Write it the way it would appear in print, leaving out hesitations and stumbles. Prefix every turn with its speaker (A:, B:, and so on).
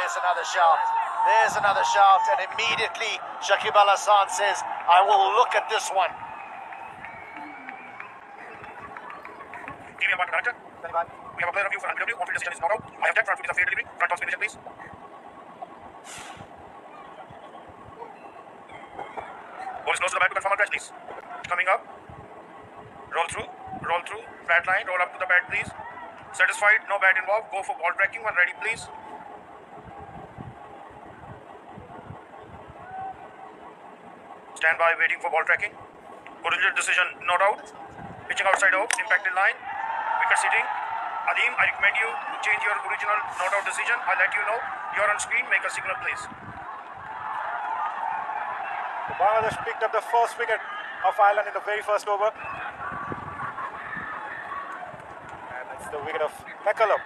A: there's another shout. There's another shout, and immediately Shakib Al Hassan says, I will look at this one.
B: TV one director. We have a player review for UNPW. On-field decision is not out. I have checked front foot is a fair delivery. Front toss finish, please. Ball is close to the back to confirm our catch, please. Coming up. Roll through. Roll through. Flat line. Roll up to the bat, please. Satisfied. No bat involved. Go for ball tracking. When ready, please. Stand by waiting for ball tracking. Original decision, no doubt. Pitching outside off, impacted line. Wicket sitting. Aleem, I recommend you to change your original no doubt decision. I'll let you know. You're on screen. Make a signal, please.
C: Bangladesh picked up the first wicket of Ireland in the very first over. And it's the wicket of McCullum.